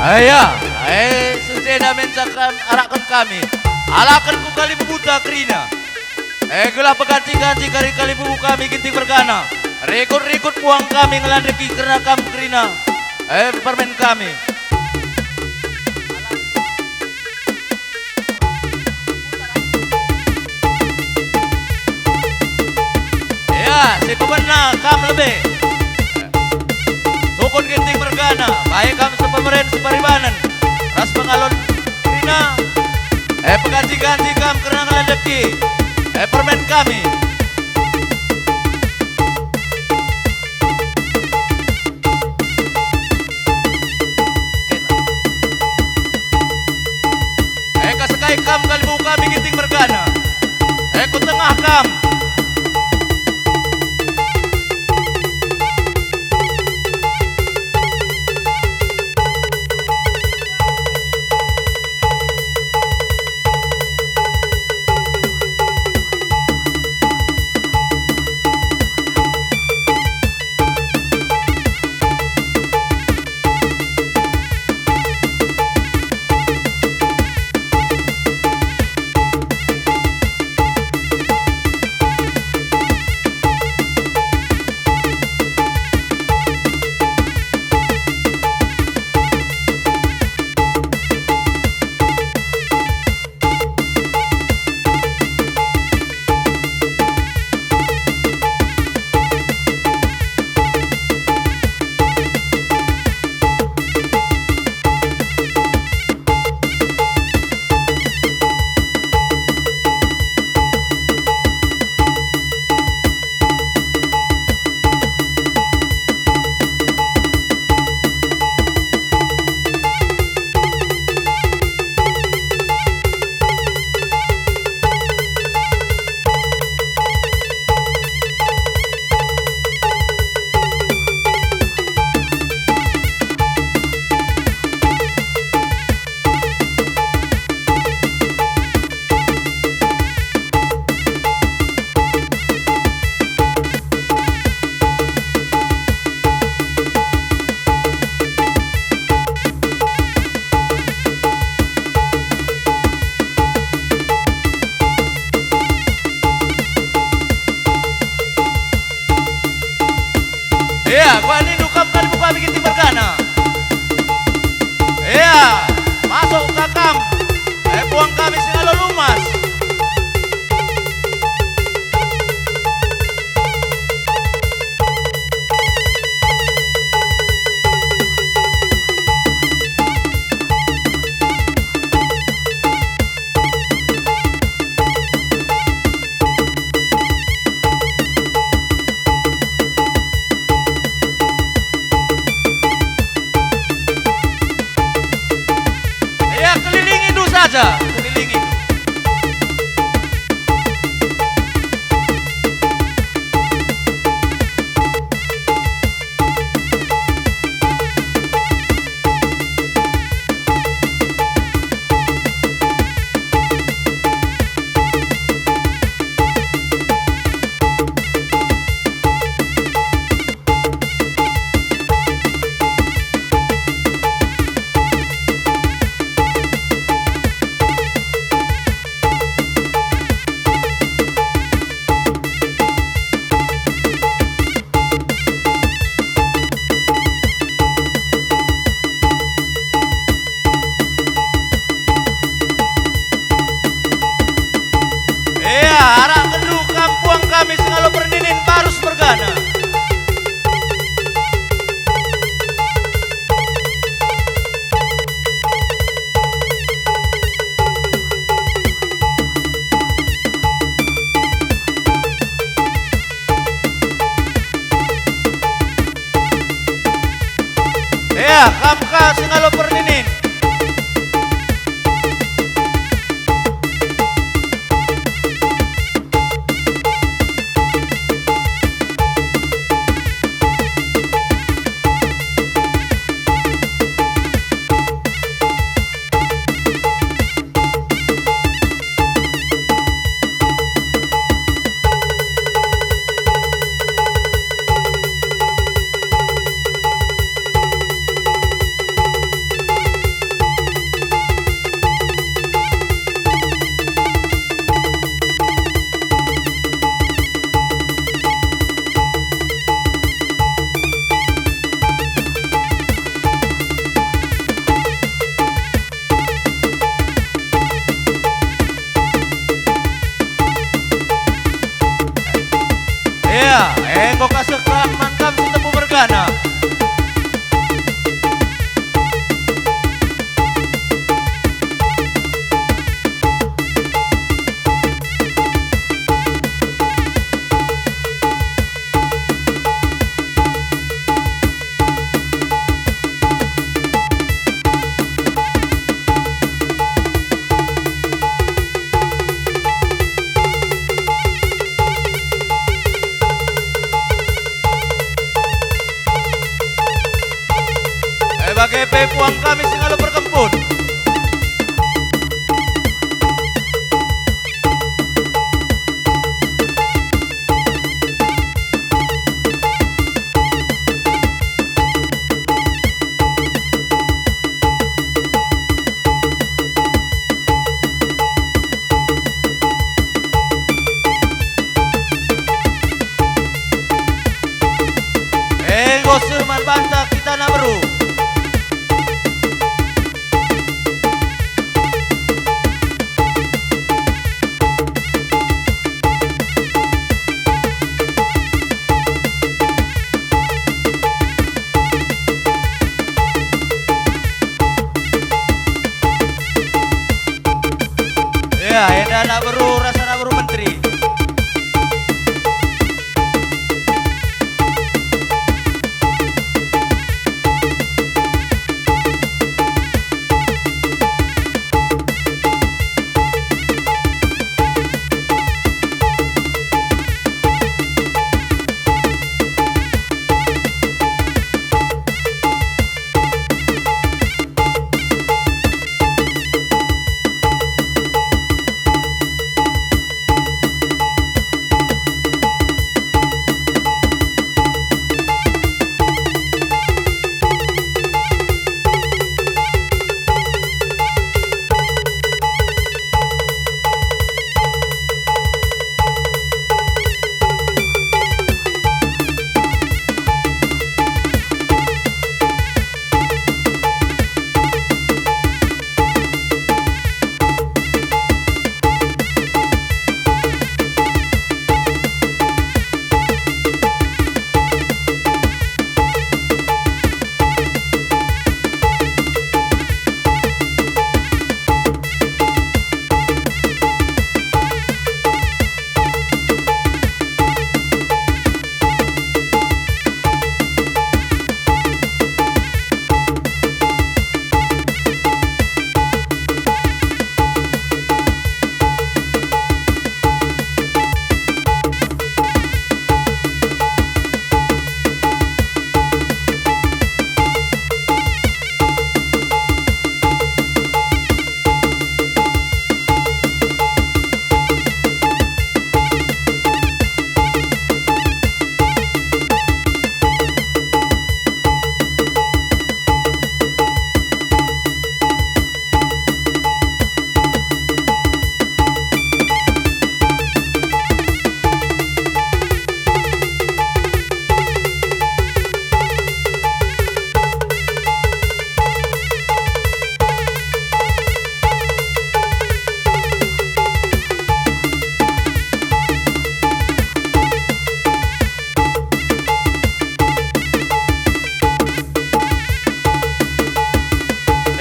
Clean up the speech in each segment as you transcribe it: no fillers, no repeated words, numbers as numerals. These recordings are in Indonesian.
Ayah, sesena mencakan arakan kami. Alakan ku kali buta kerina. Gelah peganti-ganti kali bubu kami ginting bergana. Rekod-rekod puang kami ngelandeki karena kamu kerina. Permen kami. Ya, si pemenang kamu lebih. Sukun ginting bergana, baik kamu sepemeren separibanan. Ras pengalon kerina. Peganti-ganti kamu karena ngelandeki. Permen kami. Kasekai kam kali buku kami ginting bergana. Ku tengah kam. Iya, gua ini dukam kali buka bikin tim bergana. Iya, masuk ke kam. Puang kami singalo lumas. Saja keliling itu. Arah kedua kampuang kami sengalo perninin barus bergana. Ya, kamka sengalo perninin. KGP puang kami selalu berkempun. Seman banta kita nak beru. Ya, ini anak beru, rasa anak beru menteri.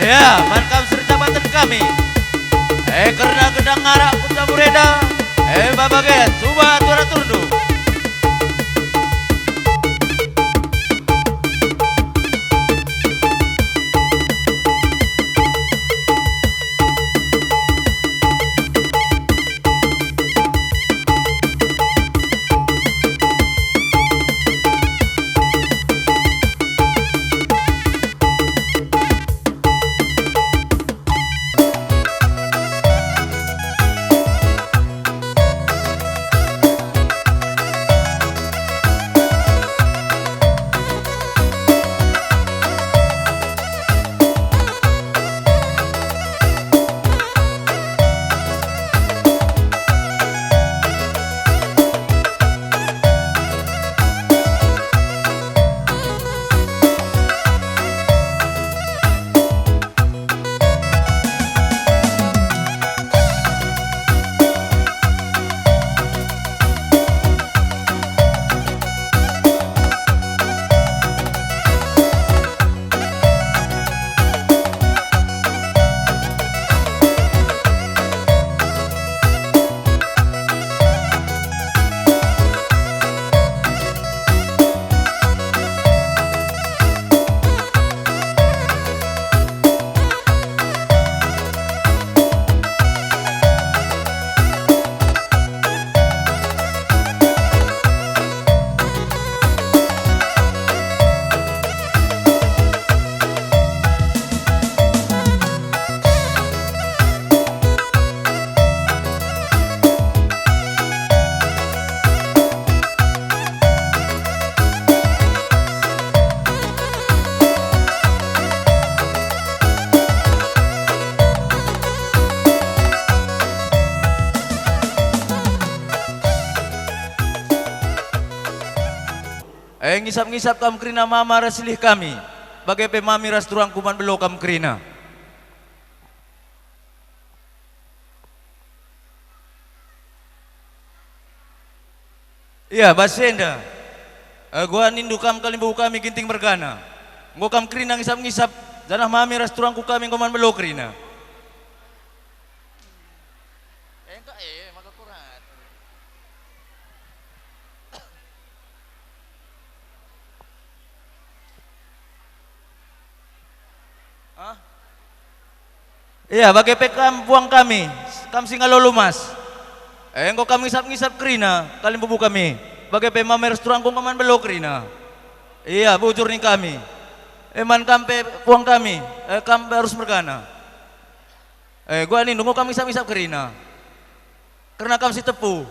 Ya, mankam serjabatan kami. Kerna gedang ngarak kuta bureda. Babaget, coba atur turdu. ngisap-ngisap kam kerina mama rasilih kami. Bagai pemami ras turang kuman belo kam kerina. Iya, basenda. Gua nindu kam kalimbu kami ginting mergana. Gua kam kerina ngisap-ngisap janah mami ras turang ku kami kuman belo kerina. Maka kurat. Iya, bagai pekam buang kami, kam singa lolumas. Engko kami ngisap-ngisap kerina, kalian bubu kami. Bagai pemamer restoran kong kaman belok kerina. Iya, bujur nih kami. Eman kampe buang kami, kampe harus mergana. Gua nih nunggu kami ngisap-ngisap kerina. Karena kami si tepu.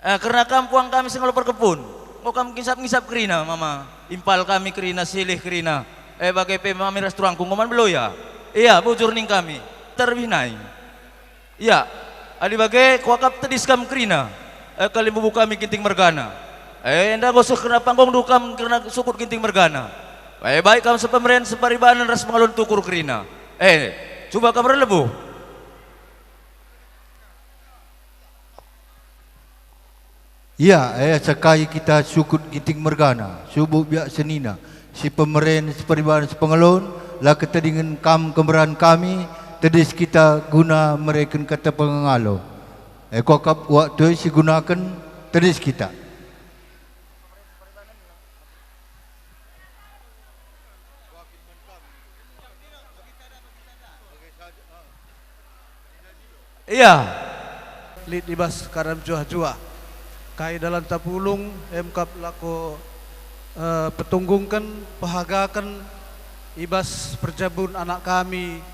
Karena kampuang kami singa lopar kebun. Mau kami ngisap-ngisap kerina, mama. Impal kami kerina, silih kerina. Bagai pemami restoran kungkuman belo ya. Iya, bujur ning kami. Terwinai. Iya, adi bagai kuakap tedis kam kerina. Kali bubu kami kinting mergana. Enda gosok kena panggung dukam kena sukut kinting mergana. Baik kam sepemeren separibanan ras mengalun tukur kerina. Coba kamu relebu. Ya, sekai kita sukut ginting mergana, subuh biak senina, si pemeren, si peribahan, si pengelon, lah ketedingan kam kemeran kami, tedis kita guna mereka kata pengalo. Kokap waktu si gunakan tedis kita. Iya. Lid ibas karam juah-juah. Kai dalam tapulung emkap lako petunggungkan pahagakan ibas perjabun anak kami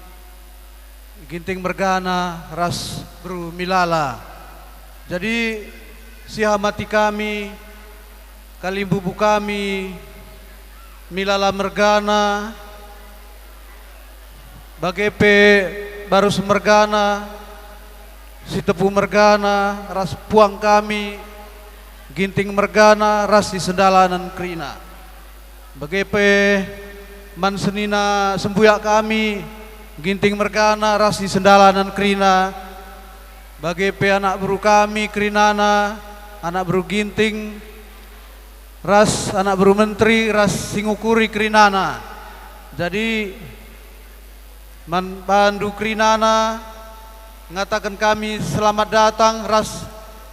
ginting mergana ras bru milala. Jadi sihamati kami kalimbubu kami milala mergana bagepe baru semergana si tepu mergana ras puang kami ginting mergana ras di sendalanan krina bagepe man senina sembuyak kami ginting mergana ras di sendalanan krina bagepe anak buru kami krinana anak buru ginting ras anak buru menteri ras singukuri krinana. Jadi man bandu krinana ngatakan kami selamat datang ras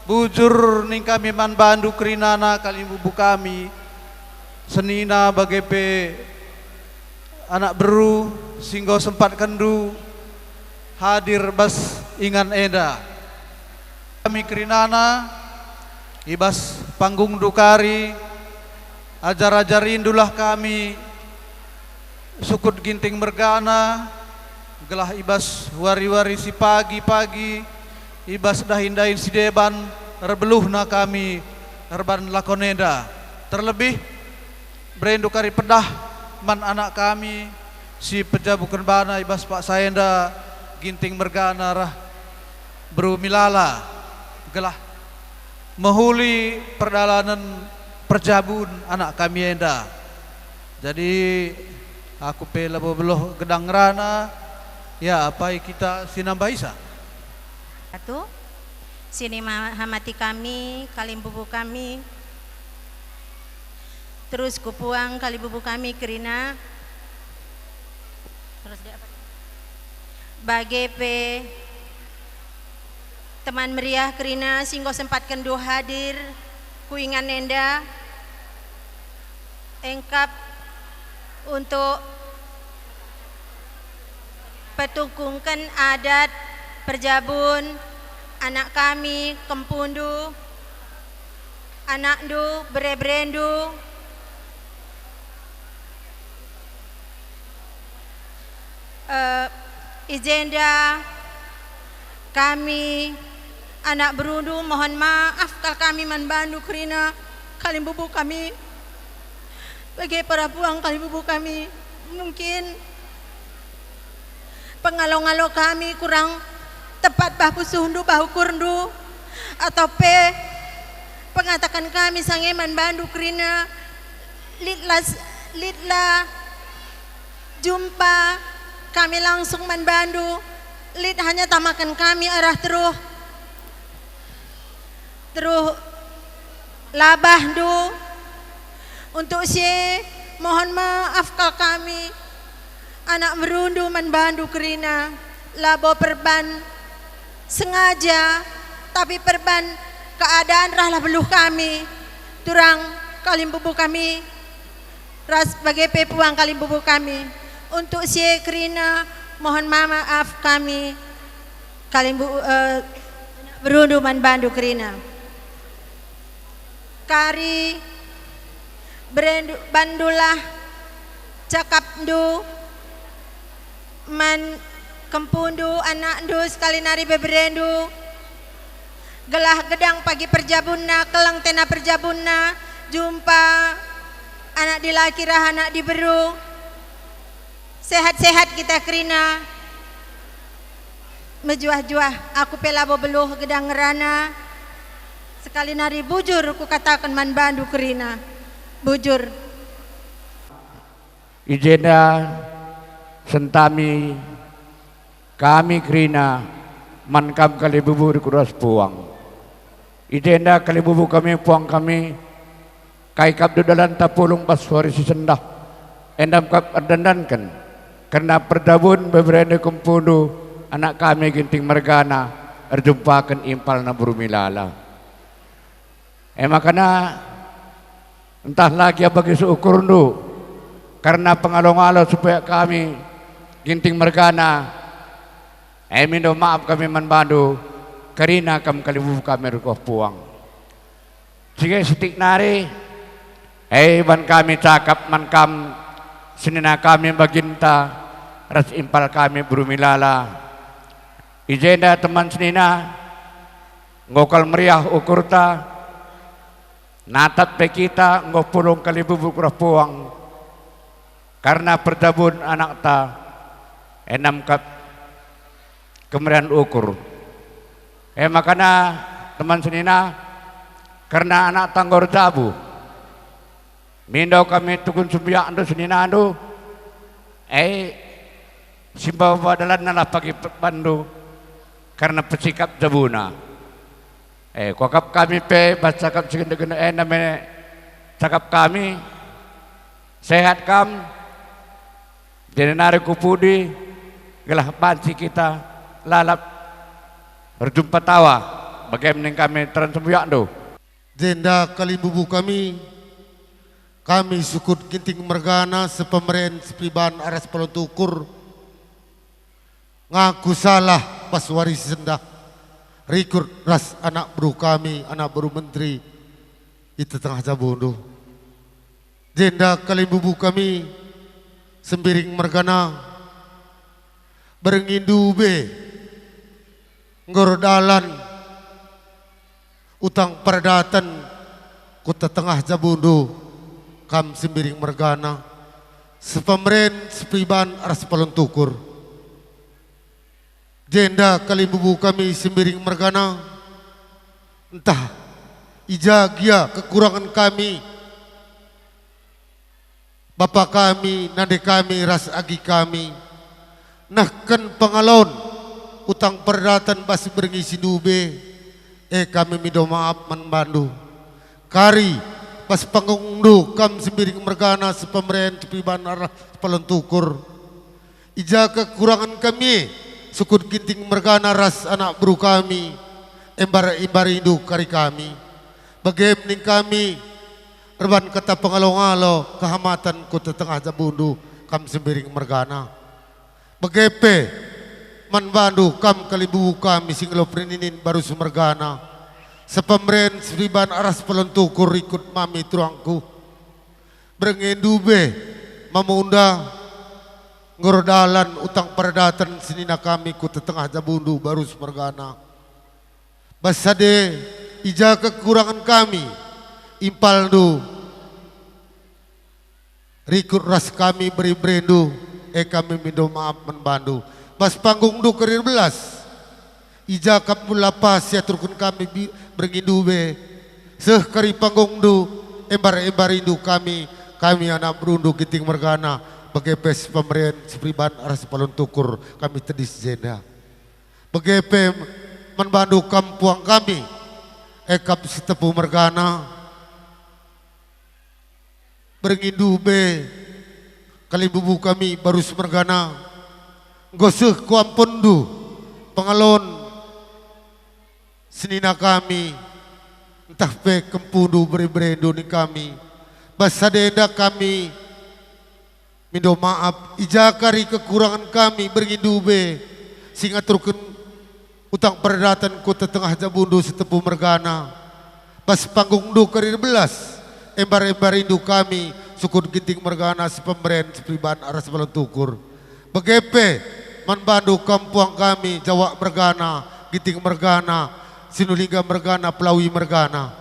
bujur ning kami man bandu krinana kali bubu kami senina bagepe anak beru singgo sempat kendu hadir bas ingan eda kami krinana ibas panggung dukari ajar-ajar rindulah kami sukut ginting mergana gelah ibas wari-wari si pagi-pagi ibas dahin-dahin si deban rebeluhna kami erban lakoneda terlebih brendu kari pedah man anak kami si pejabukan bana ibas Pak Sayenda ginting mergana rah bru milala gelah mehuli perdalanan perjabun anak kami enda. Jadi aku pela beloh gedang rana ya apa kita sinambah isa satu sini hamati kami kalim bubu kami terus kupuang kali bubu kami kerina terus dia apa bagepe teman meriah kerina singgo sempat kendo hadir kuingan nenda engkap untuk petungkungkan adat perjabun anak kami kempundu anak du berebrendu izenda kami anak berundu mohon maaf kalau kami manbandu kerina kali bubu kami bagi para puang kali bubu kami mungkin pengalo-ngalo kami kurang tepat bahu sundu bahu kurndu atau pengatakan kami sangeman bandu krina litlah jumpa kami langsung manbandu lit hanya tamakan kami arah teruh labah du untuk mohon maaf kal kami anak merundu manbandu kerina labo perban sengaja tapi perban keadaan rahlah beluh kami turang kalim bubu kami ras sebagai pepuang kalim bubu kami untuk kerina mohon maaf kami kalim berundu manbandu kerina kari bandulah cakap du man kempundu anak du sekali nari beberendu gelah gedang pagi perjabunna kelang tena perjabunna jumpa anak dilaki rah anak diberu sehat-sehat kita kerina mejuah-juah aku pelabo beluh gedang ngerana sekali nari bujur ku katakan manbandu kerina bujur ijena sentami kami kerina mankam kali bubu kuras puang ijena kali bubu kami puang kami kai kap dalan tapulung paswari si sendah endam kap ardandankan karena perdabun beberapa kumpudu anak kami ginting mergana erjumpakan impal na burumilala makanya entah lagi bagi seukur nu karena pengalong-along supaya kami ginting mergana minta maaf kami manbandu karena kami kalibu kami rukoh puang sige sitik nari ban kami cakap man kam senina kami baginta ras impal kami burumilala ijenda teman senina ngokal meriah ukurta natat pe kita ngopulong kali bubuk puang karena perdabun anak ta enam kap kemudian ukur makanya teman senina karena anak tanggor dabu mindau kami tukun sumbiak ando senina ando simbawa dalan nalah pagi pandu karena pesikap jabuna kokap kami pe baca cakap segenda-genda namanya cakap kami sehat kam jadi nari kupudi gelah panci kita lalap berjumpa tawa bagaimana kami transumbiak do jenda kali bubu kami sukut ginting mergana sepemeren sepriban aras pelotukur ngaku salah pas waris sendah rekrut ras anak bro kami, anak bro menteri itu tengah jabondo. Jenda kali bubu kami sembiring mergana berengindu be ngorodalan utang perdatan kota tengah jabondo kam sembiring mergana sepemeren sepriban aras pelontukur. Jenda kali bubu kami sembiring mergana entah ijagia kekurangan kami bapak kami nade kami ras agi kami nahkan pengalon utang perdatan basi berngisi dube kami mido maaf manbandu kari pas pangungdu kam sembiring mergana sepemeren cepiban arah pelontukur ija kekurangan kami sukut ginting mergana ras anak bro kami embar indu kari kami bagaimana kami erban kata pengalong-alo kehamatan kota tengah jabundu kam sembiring mergana bagepe manbandu kam kalibu kami singlo preninin baru sumergana sepemeren seriban aras pelontukur ikut mami truangku berengendube mamunda ngorodalan utang perdatan senina kami ku tetengah jabundu baru semergana basade ija kekurangan kami impaldu rikut ras kami beri brendu kami minta maaf menbandu bas panggung du kerir belas ija kap mulapa sia turkun kami berngindube seh kari panggung du embar indu kami anak berundu Ginting Mergana bagepes pemerintah sepriban aras palun tukur kami tedis jenda bagepe manbandu kampuang kami ekap setepu Mergana berngindube kali bubu kami baru Mergana goseh kuampundu pengalon senina kami entah pe kempudu beri-berendo ni kami basadenda kami minta maaf ijakari kekurangan kami berngindube sing aturkeun utang perdatan kota tengah jabundu setepu Mergana pas panggung du kari 11 embar indu kami sukun Ginting Mergana sepemeren sepriban aras balon tukur begepe manbandu kampuang kami Jawa Mergana Ginting Mergana Sinulinga Mergana, Pelawi Mergana.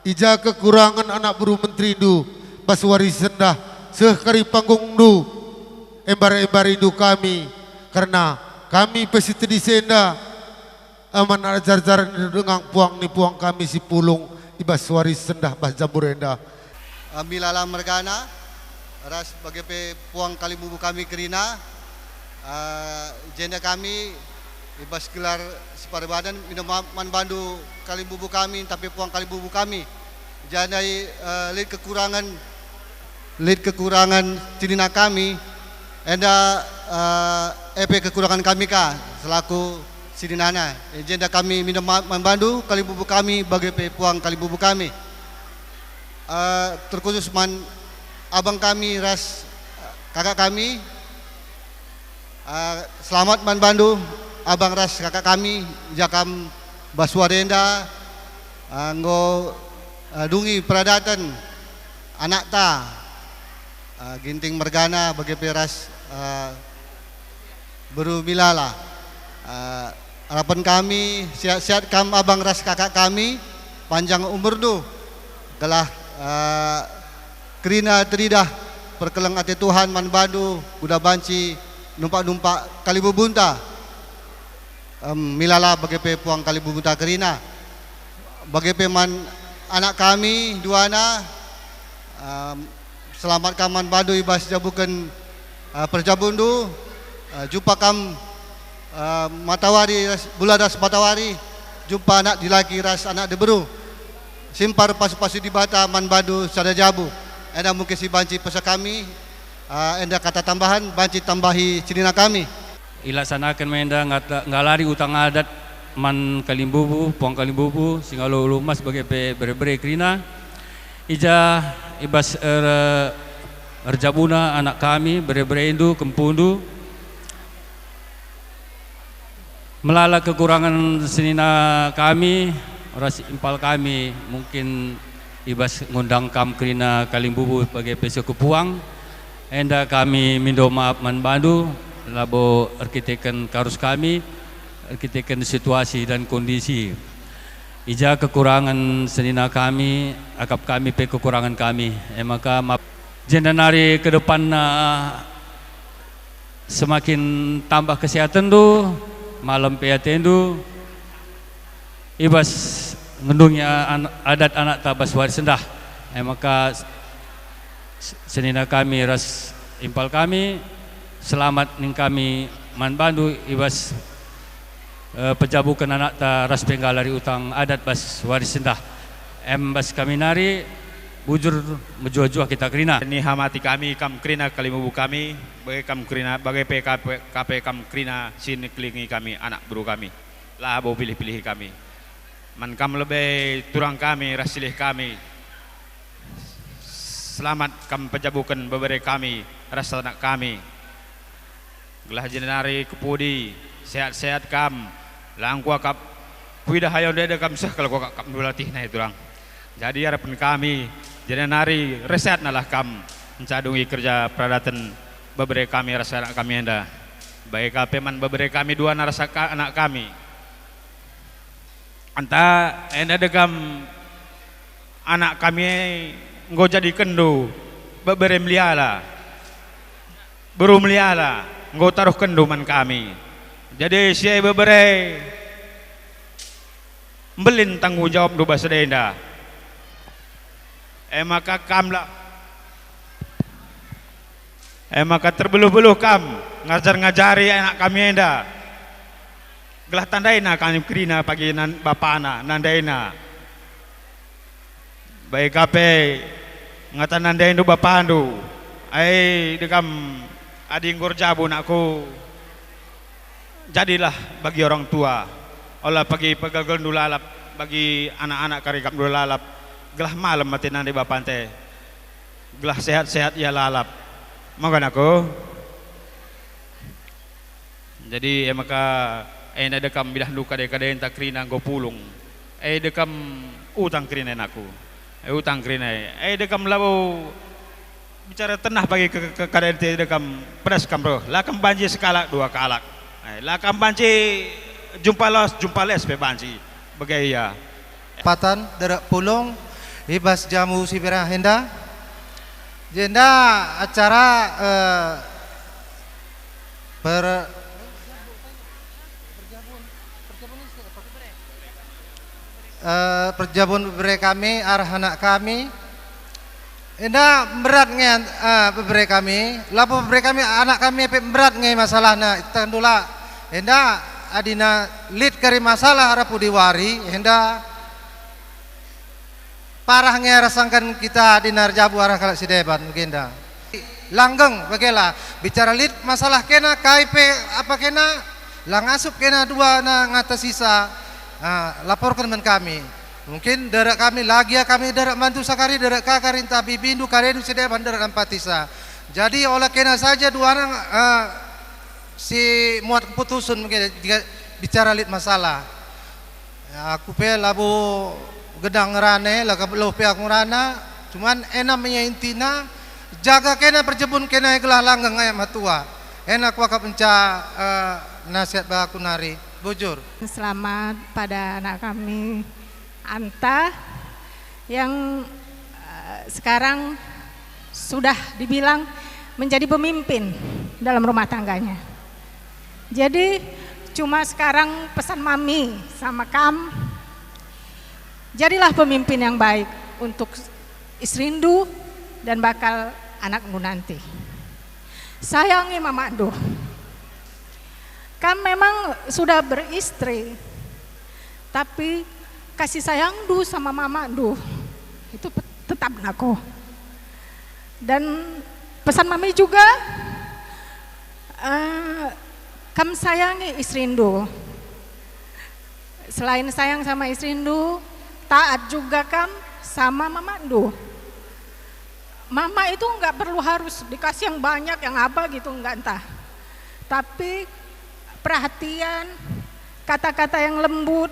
Ija kekurangan anak buru menteri du, baswari sendah, sekari panggung du, embar indu kami, karena kami pesiti di senda, aman ajar dengan puang kami si pulung, ibaswari sendah, bas jamburenda. Milala Mergana, ras bagai puang kalibubu kami kerina, jenda kami, ibas gelar separbadan minuman bandu kalibubu kami tapi puang kalibubu kami janai lid kekurangan tinina kami enda EP kekurangan kami ka selaku sidinana jenda kami minuman bandu kalibubu kami bagi puang kalibubu kami terkhusus abang kami ras kakak kami selamat bandu abang ras kakak kami jakam baswarenda anggo dungi peradatan anak ta Ginting Mergana bagi peras beru milala harapan kami sehat kam abang ras kakak kami panjang umur du gelah kerina teridah perkeleng ati Tuhan manbadu budak banci numpak kalibubunta milala bagi puang kalibubuta kerina bagi man anak kami duana selamat kaman badu ibas jabukan perjabundu jumpa kam matawari buladas matawari jumpa anak dilaki ras anak deberu simpar pasu-pasu di bata man badu sada jabu enda mungkin si banci pesa kami enda kata tambahan banci tambahi cirina kami ilaksanakan menda ngalari utang adat man kalimbubu puang kalimbubu singalo lumas sebagai bere krina ija ibas erjabuna anak kami bere indu kempundu melala kekurangan senina kami ras impal kami mungkin ibas ngundang kam krina kalimbubu sebagai suku puang enda kami mindo maaf man bandu labo arkiteken karus kami arkiteken situasi dan kondisi ija kekurangan senina kami akap kami pe kekurangan kami maka jendanari ke depan semakin tambah kesehatan du malam peatendu ibas ngendungnya adat anak tabas waris sendah maka senina kami ras impal kami selamat ning kami manbandu ibas pejabukan anak ta ras penggalari utang adat bas waris sendah bas kami nari bujur menjuah-juah kita kerina ini hamati kami kam kerina kalimubu kami bagai kam kerina bagai PKP kam kerina sini kelingi kami anak buru kami lah bau pilih-pilih kami man kam lebih turang kami rasilih kami selamat kam pejabukan beberapa kami rasa anak kami gelah jenari kepudi sehat-sehat kam langkua kap puida hayon dede kam sah kalau kau kap melatih nah itu lang jadi harapan kami jenari reset nalah kam mencadungi kerja peradatan beberapa kami rasa anak kami anda baik kapeman beberapa kami dua narasa anak kami anta enda degam anak kami nggo jadi kendu beberapa meliala nggo taruh kenduman kami jadi si beberapa belin tanggung jawab do bahasa denda. Maka kamlah maka terbeluh-beluh kam ngajar-ngajari anak kami enda. Gelah tandaina kami krina pagi bapana nandaina. Baik kape ngatan nandain do bapandu. Ai dekam ading gorjabun aku. Jadilah bagi orang tua. Olah pagi pegagal dulalap bagi anak-anak karikap dulalap. Gelah malam mati nanti bapante. Gelah sehat-sehat ya lalap. Makan aku. Jadi maka ena dekam bidah duka dekade enta krina go pulung. Dekam utang krina aku. Utang krina. Dekam labo bicara tenah bagi ke kadente dekam pedas kam bro. Lakam banji sekala dua kalak. Lakam banji jumpa les pe banji. Bagaya. Patan derak pulung ibas jamu sibira henda. Jenda acara perjabun bebre kami arah anak kami. Enda berat nge bebre kami, lapo bebre kami anak kami berat nge masalahna tandula. Enda adina lead kari masalah arapu diwari, enda parah nge rasangkan kita dinar jabu arah kalak sideban mungkin langgeng bagela bicara lead masalah kena KIP apa kena lang asup kena dua na ngata sisa laporkan men kami. Mungkin derak kami lagi ya kami derak mantu sakari derak kakarin tapi bindu karedu sideban derak empatisa. Jadi oleh kena saja dua orang si muat keputusan mungkin bicara lead masalah. Ya, aku pe labu gedang ngerane lah kabelo pihak ngerana cuman enamnya intina jaga kena perjebun kena gelah langgeng ayam matua enak wakap penca nasihat baku nari bujur. Selamat pada anak kami Anta yang sekarang sudah dibilang menjadi pemimpin dalam rumah tangganya. Jadi cuma sekarang pesan mami sama Kam, jadilah pemimpin yang baik untuk Isrindu dan bakal anakmu nanti. Sayangi Mama Duh. Kam memang sudah beristri, tapi kasih sayang Du sama Mama Duh itu tetap aku. Dan pesan mami juga, Kam sayangi Isrindu. Selain sayang sama Isrindu, taat juga Kam sama Mama Duh. Mama itu nggak perlu harus dikasih yang banyak, yang apa gitu, nggak entah. Tapi perhatian, kata-kata yang lembut,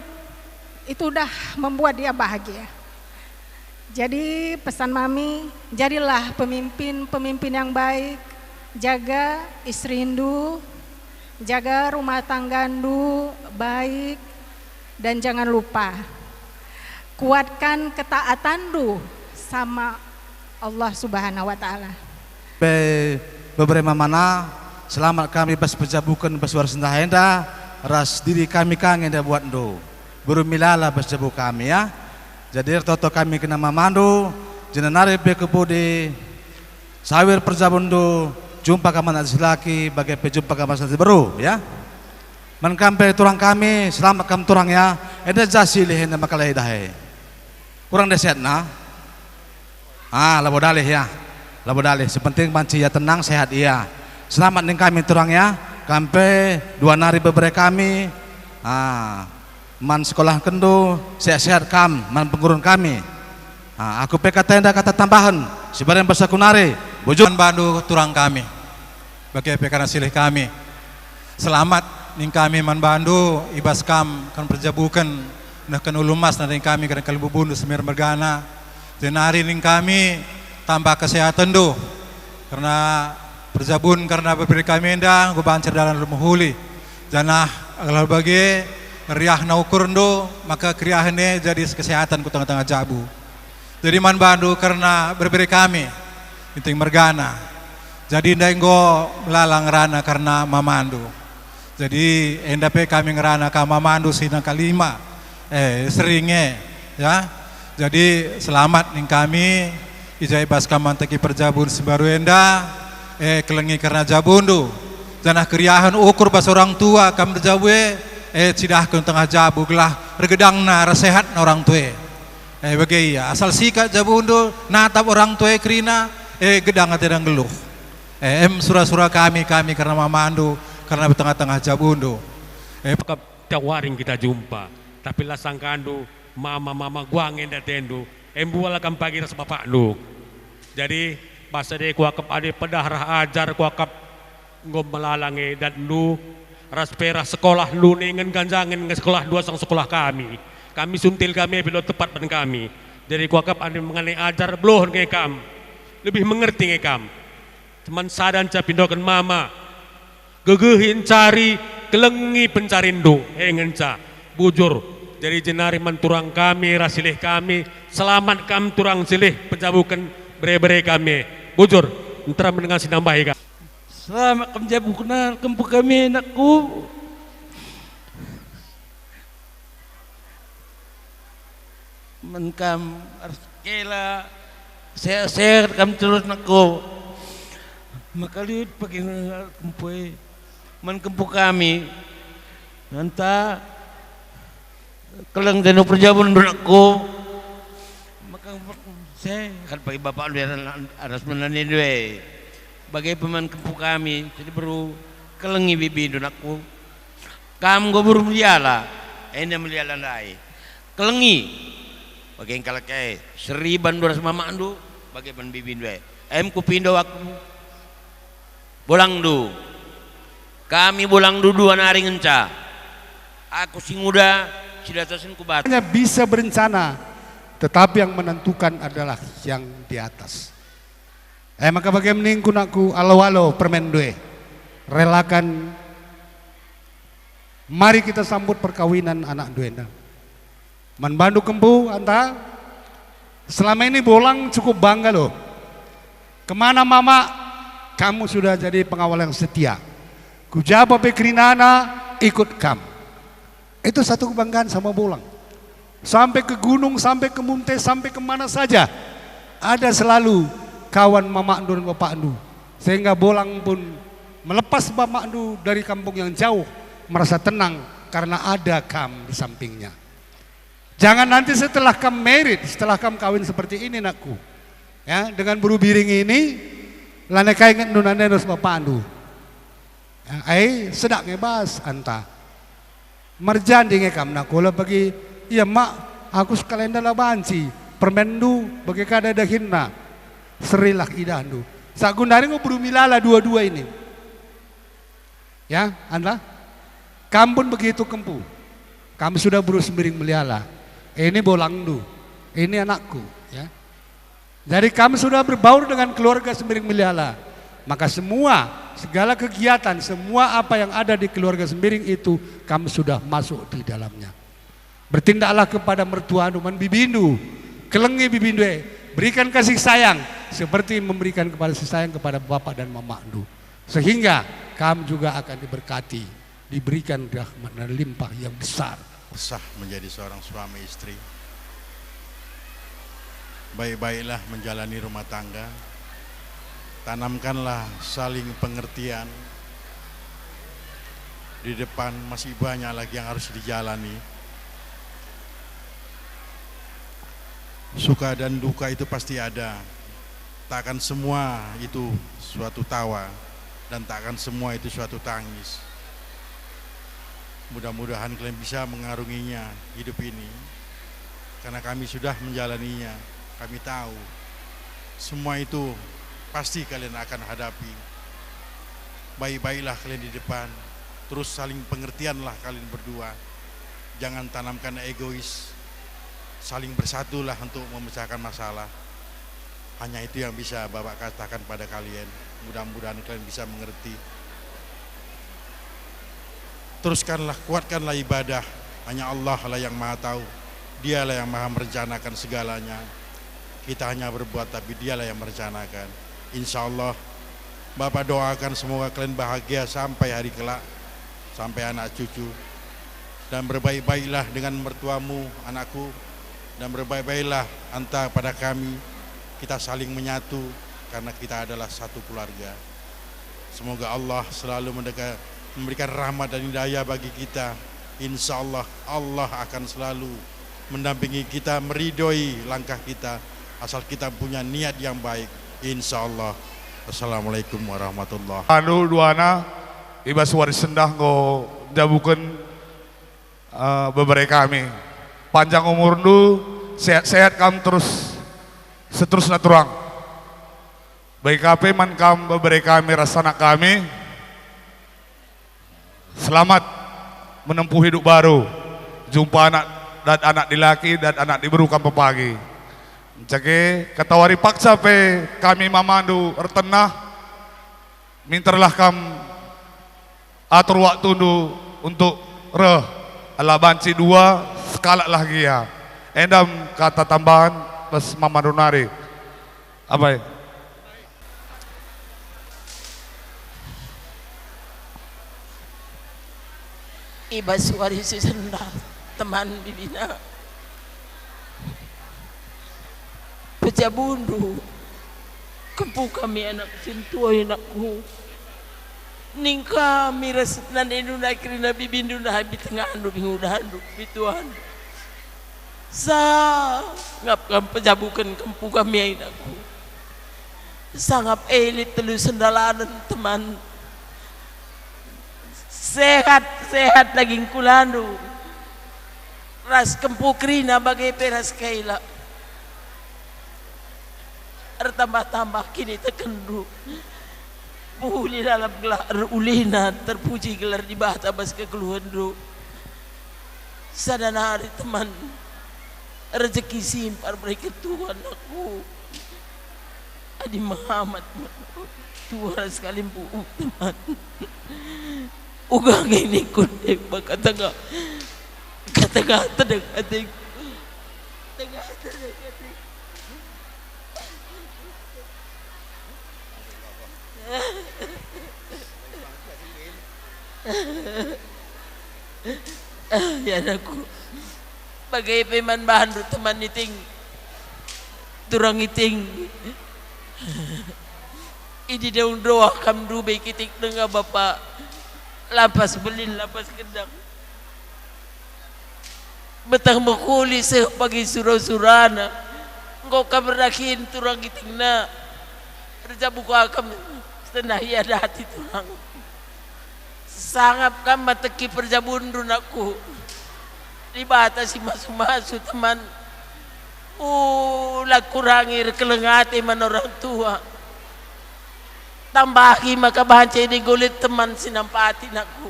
itu udah membuat dia bahagia. Jadi pesan mami, jadilah pemimpin yang baik, jaga Isrindu, jaga rumah tanggandu baik, dan jangan lupa kuatkan ketaatandu sama Allah Subhanahu wa taala. Beberapa mana selamat kami pas pejabukan pas warsendah henda ras diri kami kangen dah buat ndo. Berumilala pas jabu kami ya. Jadi toto kami kena mamandu jenenari be kebudi sawir perjabundo jumpa kaman laki bagai pejumpa kaman baru ya. Man kampe turang kami selamat kam turang ya. Eda jasi lehen makalai dahe. Kurang deset na. Labo dalih ya. Labo dalih. Sepenting banci ya tenang sehat iya. Selamat ning kami turang ya. Kampe dua nari beberapa kami. Man sekolah kendo sehat-sehat kam man pengurun kami. Aku peka tenda kata tambahan sebarang bahasa kunari bujur bandu turang kami bagi peka nasilih kami selamat ning kami man bandu ibas kam kan perjabukan nah kan ulumas na ning kami kan kalibubundu semir mergana denari ning kami tambah kesehatan do karena perjabun karena berberi kami endang gue bancar dalam lumuhuli janah kalau bagi riah na ukur ndo maka kriahane jadi kesehatan ku tengah-tengah jabu. Jadi man bandu karena berberi kami inting mergana. Jadi ndenggo melalang rana karena mamandu. Jadi endape kami ngerana ka mamandu sinang kalima seringnya ya. Jadi selamat ning kami ijai baskam manteki perjabun Sembaruenda kelengi karena jabundu janah keriahan ukur bas orang tua kam berjawe cidah ke tengah jabu gelah regedang na rasehat na orang tua bagai ya asal sikat jabundu natap orang tua krina gedang atedang geluh surah-surah kami karena mamandu karena tengah-tengah jabundu tawaring kita jumpa tapi lah sangkandu mama guang enda tendu embuala kam pagi ras bapak lu jadi bahasa dia kuakap ade pedah rah ajar kuakap ngom melalangi dan lu ras perah sekolah lu ningen ganjangan ke sekolah dua sang sekolah kami suntil kami belum tepat pada kami jadi kuakap ade mengenai ajar belum ke kam lebih mengerti ke kam teman sadan ca pindokan mama gegehin cari kelengi pencarindu ngenca bujur jadi jenari menturang kami rasilih kami selamat kam turang silih penjabukan bere-bere kami bujur entera mendengar sinambahi kami selamat kam jabukan kempu kami anakku menkam kela sehat kam terus nakku makalit pagi kempu menkempu kami nanta keleng denu perjabun anakku maka saya kan bagi bapak dia aras menani dua bagai pemain kempu kami jadi baru kelengi bibi anakku kamu go buru meliala ini meliala lai kelengi bagai kalau kayak 1.200 mama andu bagai pan bibi dua ku pindo aku bolang du kami bolang du dua nari ngenca aku sing muda hanya bisa berencana, tetapi yang menentukan adalah yang di atas. Maka bagaimana ningkun aku alo-alo permendue, relakan, mari kita sambut perkawinan anak duena. Manbandu kempu anta, selama ini bolang cukup bangga loh. Kemana mama, kamu sudah jadi pengawal yang setia. Kujaba pekrinana ikut kamu. Itu satu kebanggaan sama bolang. Sampai ke gunung, sampai ke munte, sampai kemana saja ada selalu kawan Mama Andu dan Bapak Andu. Sehingga bolang pun melepas Bapak Andu dari kampung yang jauh merasa tenang karena ada kam di sampingnya. Jangan nanti setelah kam merit, setelah kam kawin seperti ini nakku, ya dengan buru biring ini lane kaingan nunane dos Bapak Andu. Sedak ngebas anta. Merjan dengan kam nak kola bagi iya mak aku sekalian dalam banci permendu bagi kada dahinna serilah idandu sagundari ngo berumilala dua-dua ini ya anda kamu pun begitu kempu kamu sudah berus miring meliala ini bolangdu ini anakku ya jadi kami sudah berbaur dengan keluarga Sembiring Meliala maka segala kegiatan, semua apa yang ada di keluarga Sembiring itu kamu sudah masuk di dalamnya. Bertindaklah kepada mertua Numan Bibindu, kelengi Bibindu, berikan kasih sayang seperti memberikan kasih sayang kepada bapak dan mama Andu. Sehingga kamu juga akan diberkati, diberikan rahmat dan limpah yang besar. Sah menjadi seorang suami istri. Baik-baiklah menjalani rumah tangga. Tanamkanlah saling pengertian. Di depan masih banyak lagi yang harus dijalani. Suka dan duka itu pasti ada. Takkan semua itu suatu tawa dan takkan semua itu suatu tangis. Mudah-mudahan kalian bisa mengarunginya hidup ini. Karena kami sudah menjalaninya. Kami tahu semua itu pasti kalian akan hadapi. Baik-baiklah kalian di depan. Terus saling pengertianlah kalian berdua. Jangan tanamkan egois. Saling bersatulah untuk memecahkan masalah. Hanya itu yang bisa Bapak katakan pada kalian. Mudah-mudahan kalian bisa mengerti. Teruskanlah, kuatkanlah ibadah. Hanya Allah lah yang maha tahu. Dialah yang maha merencanakan segalanya. Kita hanya berbuat tapi dialah yang merencanakan. Insya Allah Bapak doakan semoga kalian bahagia sampai hari kelak. Sampai anak cucu. dan berbaik-baiklah dengan mertuamu anakku, dan berbaik-baiklah antara pada kami, kita saling menyatu karena kita adalah satu keluarga. Semoga Allah selalu memberikan rahmat dan hidayah bagi kita. Insya Allah, Allah akan selalu mendampingi kita, meridhoi langkah kita, asal kita punya niat yang baik. Insya Allah. Assalamualaikum warahmatullahi wabarakatuh. Anu duana ibas waris sendah go jabukan beberapa kami. Panjang umur nu, sehat-sehat kam terus seterusnya turang. Baik kape man kam beberapa kami rasana kami. Selamat menempuh hidup baru. Jumpa anak dan anak dilaki dan anak diberu kam pepagi. Jake katawari paksa pe kami mamandu ertenah minterlah kam atur waktu nu untuk ala banci 2 sekala lagi ya. Endam kata tambahan plus mamandu nari. Apa ya? Iba suari sesenda teman bibina pejabundu kempu kami anak sintua anakku ning kami resnan inu nakrina bibindu na habi tengah andu bingudahandu bituan sa ngap kam pejabukan kempu kami anakku sangap elit telu sendalanan teman sehat laging kulandu ras kempu krina bagai peras kaila tambah-tambah kini tekendu puhuli dalam gelar ulina terpuji gelar di bahasa bas kekeluhan du sadana hari teman rezeki simpar mereka Tuhan aku Adi Muhammad Tuhan sekali bu teman ugang ini kudek kata-kata dekat ya aku bagai peman bahandu teman iting turang iting idi daun doa kam dube kitik dengan bapak lapas belin lapas kendang betang mekuli sepagi surau-surana engkau kaberakin turang iting na kerja buku akam setengah ada hati turang sangap kam mateki perjabundu nakku dibatasi masuk-masuk teman lah kurangi kelengati man orang tua tambahi maka bahan ini gulit teman sinampati nakku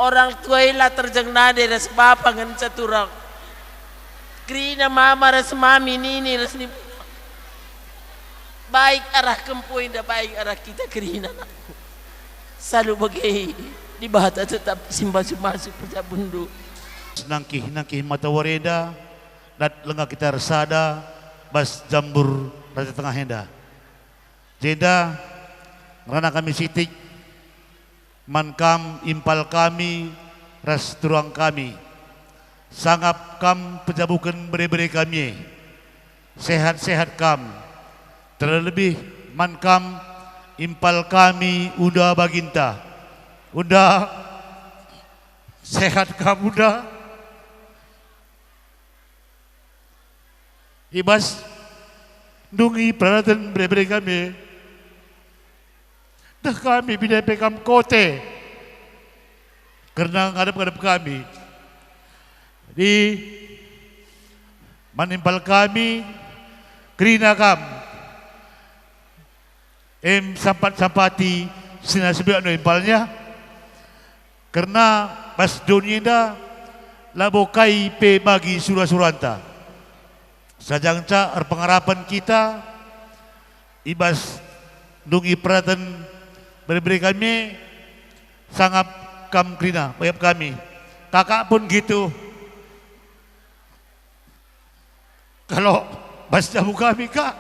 orang tua ilah terjeng nade ras bapa ngan caturang krina mama ras mami nini ras ni baik arah kempu indah baik arah kita krina nakku selalu bagi di bahata tetap simba-simba perjabundu nangkih mata wareda dat lengah kita resada bas jambur raja tengah henda jeda rana kami sitik mankam impal kami ras turang kami sangap kam pejabukan beri-beri kami sehat-sehat kam terlebih mankam impal kami udah baginta udah sehat kamu udah ibas dungi peralatan beri-beri kami dah kami bina pekam kote karena ngadap-ngadap kami di manimpal kami kerina kam sampat-sampati sinasibik no impalnya karena pas dunia dah labokai pe bagi surah-suranta sajangca pengharapan kita ibas dungi perhatian beri kami sangap kam krina bayap kami kakak pun gitu kalau bas jamu kami kak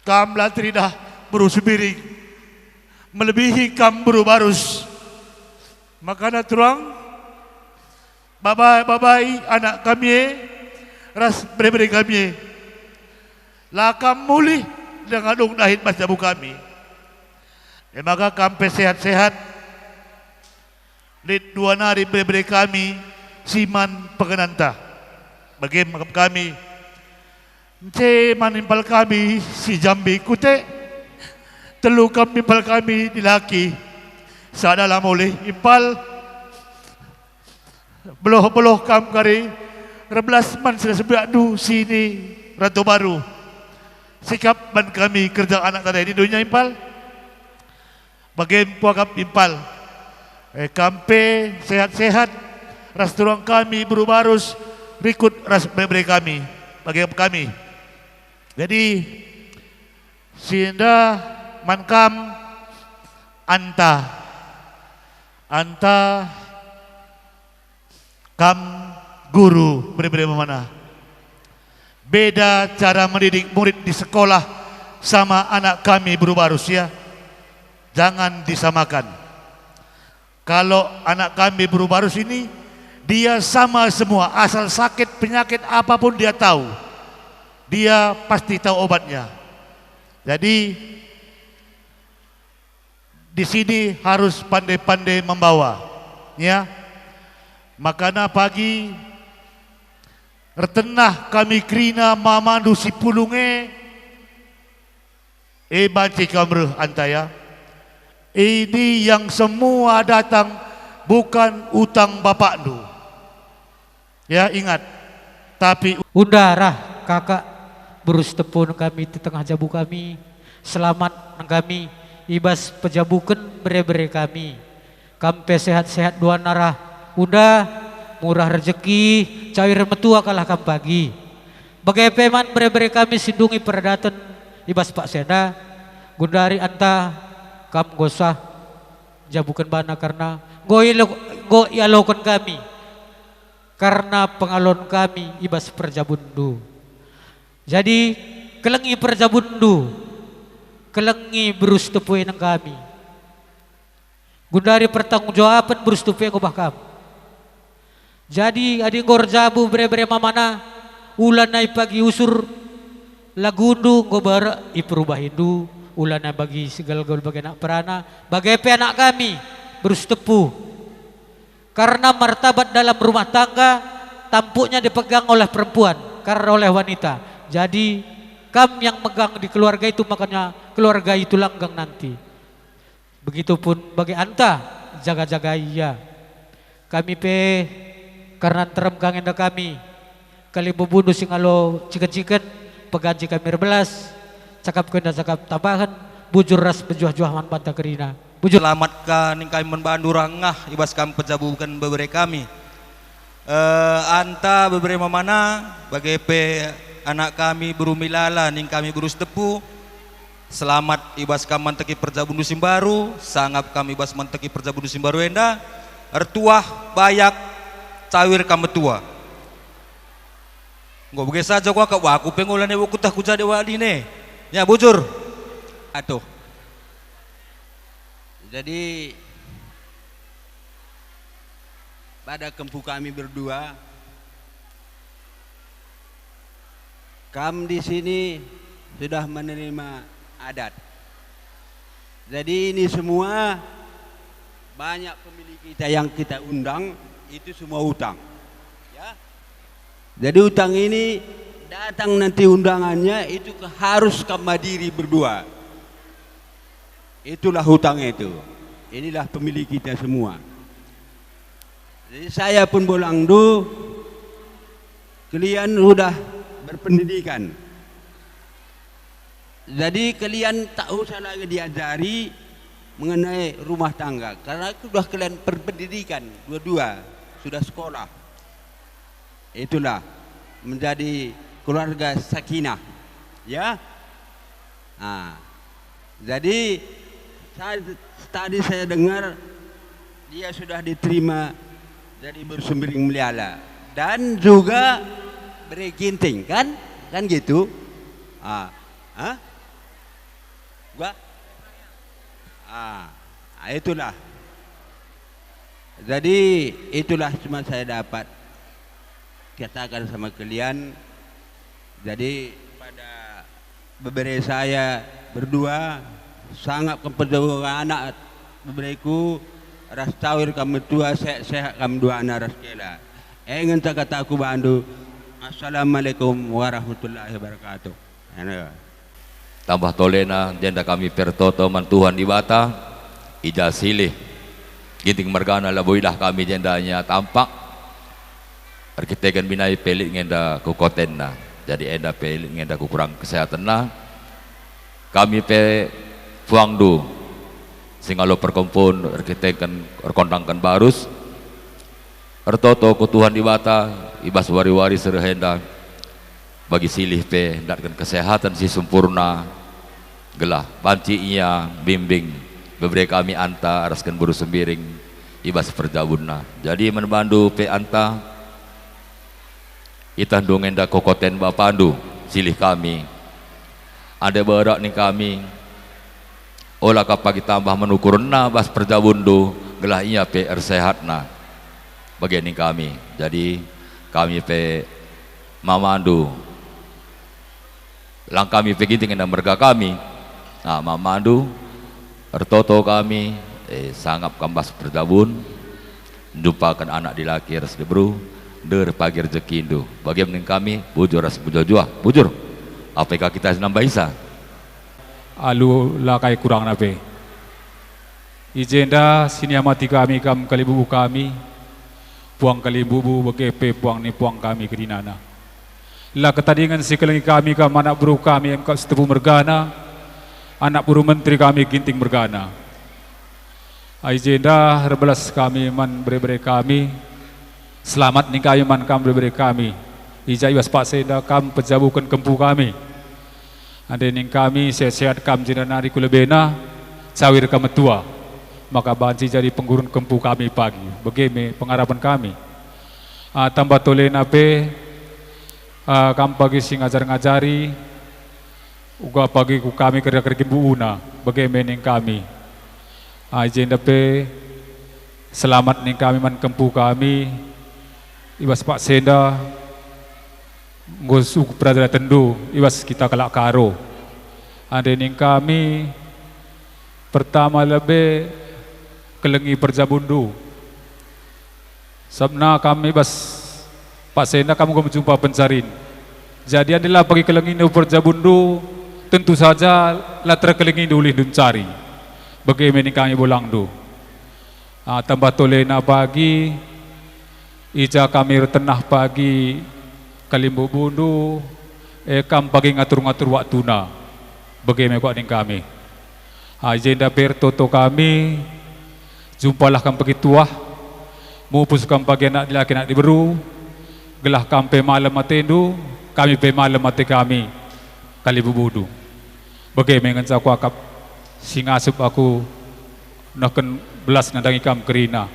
kam latri dah berusubiring melebihi kam baru barus makanya terang babai anak kami, ras beri kami, lakam mulih dengan dong dahit mas jabu kami. Maka kampe sehat-sehat, lid dua nari beri kami, siman pengenanta, bagi kami, manimpal kami si jambi kute, telu kami impal kami dilaki, sadalah mulih impal, beloh kam kari, reblas man sudah sebelah du sini Ratu Baru, sikap ban kami kerja anak tadi di dunia impal, bagi puakap impal, kampe sehat-sehat, ras turang kami berubarus, berikut ras beri kami, bagi kami. Jadi sinda mankam anta kam guru beri mana? Beda cara mendidik murid di sekolah sama anak kami berubarus ya. Jangan disamakan. Kalau anak kami berubarus ini dia sama semua, asal sakit penyakit apapun dia tahu. Dia pasti tahu obatnya. Jadi di sini harus pandai-pandai membawa, ya. Makana pagi retenah kami krina mamandu si pulunge banci kamre antaya. Ini yang semua datang bukan utang bapak du. Ya ingat. Tapi undarah kakak berus tepun kami di tengah jabu kami, selamat kami, ibas pejabukan bere-bere kami, kampe sehat-sehat dua narah, udah murah rezeki, cair metua kalah kam pagi. Bagai peman bere-bere kami sindungi perdatan ibas Pak Senda, gundari anta kam gosah jabukan bana karena go ialokan kami, karena pengalon kami ibas perjabundu. Jadi kelengi perjabundu, kelengi berus tepui nang kami. Gundari pertanggungjawaban berus tepui ngobah kami. Jadi adi ngor jabu bre-bre mamana ulan nai pagi usur lagundu ngobar iperubah hindu ulan nai bagi segal-gal bagi anak perana bagai pe anak kami berus tepu. Karena martabat dalam rumah tangga tampuknya dipegang oleh perempuan karena oleh wanita. Jadi kam yang megang di keluarga itu, makanya keluarga itu langgeng nanti. Begitupun bagi anta jaga-jaga iya. Kami pe karena terem kangenda kami kali bebunuh singalo ciken-ciken pegaji kami rebelas cakap kena cakap tambahan bujur ras penjuah-juah man banta kerina. Bujur selamatkan ning kami membandu rangah ibas kami pejabukan beberapa kami. Anta beberapa mana bagai pe anak kami berumilala ning kami berus tepu selamat ibas kami manteki perjabun dusim baru sangap kami ibas manteki perjabun dusim baru enda ertuah bayak cawir kami tua nggak begitu saja gua kak waku pengulan ewo kutah kujade wali ne ya bujur atuh jadi pada kempu kami berdua kami di sini sudah menerima adat. Jadi ini semua banyak pemilik kita yang kita undang itu semua utang. Ya. Jadi utang ini datang nanti undangannya itu harus Madiri berdua. Itulah hutang itu. Inilah pemilik kita semua. Jadi saya pun bolangdu kalian sudah berpendidikan. Jadi kalian tak usah lagi diajari mengenai rumah tangga karena sudah kalian berpendidikan dua-dua sudah sekolah. Itulah menjadi keluarga sakinah, ya. Nah, jadi tadi saya dengar dia sudah diterima jadi bersumbiring melala dan juga bereginting kan gitu. Gua itulah Jadi itulah cuma saya dapat katakan sama kalian. Jadi pada beberapa saya berdua sangat kepedulian anak beberapa ras tawir kamu tua sehat kamu dua anak ras kela. Ingin tak kata aku bandu. Assalamualaikum warahmatullahi wabarakatuh. Tambah tolena janda kami pertoto man Tuhan di bata ija silih ginting margana laboilah kami jendanya tampak arkitekan binai pelit ngenda kukoten na jadi enda pelit ngenda kurang kesehatan na kami pe fuangdu singalo perkompon arkitekan rekondangkan barus ertoto ku Tuhan di bata ibas wari-wari serhenda bagi silih pe hendakkan kesehatan si sempurna gelah panci ia bimbing beberapa kami anta araskan buru sembiring ibas perjabunna jadi menbandu pe anta itah dongenda kokoten bapandu silih kami ada berak nih kami olah kapagi tambah menukurna bas perjabundu gelah ia pe ersehatna bagian nih kami jadi kami pe mamandu lang kami begitu dengan mereka kami nah mamandu ertoto kami sangat kambas perjabun jumpakan anak di laki ras debru der pagi rezeki indu bagaimana kami bujur ras bujur bujur apakah kita nambah isa alu lakai kurang nape ijenda sini amati kami kam kalibubu kami puang kalibubu begepe puang ni puang kami kedinana lah ketadingan sekali kami kam anak buru kami yang setepu mergana anak buru menteri kami ginting mergana ajenda herbelas kami man bere-bere kami selamat nih kami man kam bere-bere kami ijai was pak senda kam pejabukan kempu kami ada ning kami sehat-sehat kam jina nari kulebena cawir kam tua maka banci jadi penggurun kempu kami pagi bagaimana pengharapan kami tambah tole nape kam pagi sing ngajar-ngajari uga pagi ku kami kerja-kerja buuna bagaimana ning kami agenda pe selamat ning kami man kempu kami ibas pak senda ngosu pradara tendu ibas kita kalak karo ada ning kami pertama lebih kelengi perjabundu sabna kami bas Pak Senda kamu menjumpa pencarin jadi adalah pagi kelengi perjabundu tentu saja latar kelengi dulih dun cari bagaimana kami bolang do tambah tolena pagi ija kami tenah pagi kalimbu bundu kam pagi ngatur-ngatur waktuna bagaimana kok ning kami agenda pertoto kami jumpalah kam pagi tuah mupus kam pagi anak laki nak diberu gelah kampe malam matendu kami pe malam mate kami kali bubudu bagaimana ngan aku akap singasup aku naken belas ngandangi kam kerina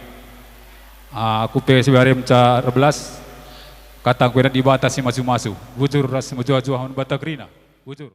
aku pe sebare menca rebelas kata aku di batas masu-masu bujur ras majuah-juah bata kerina bujur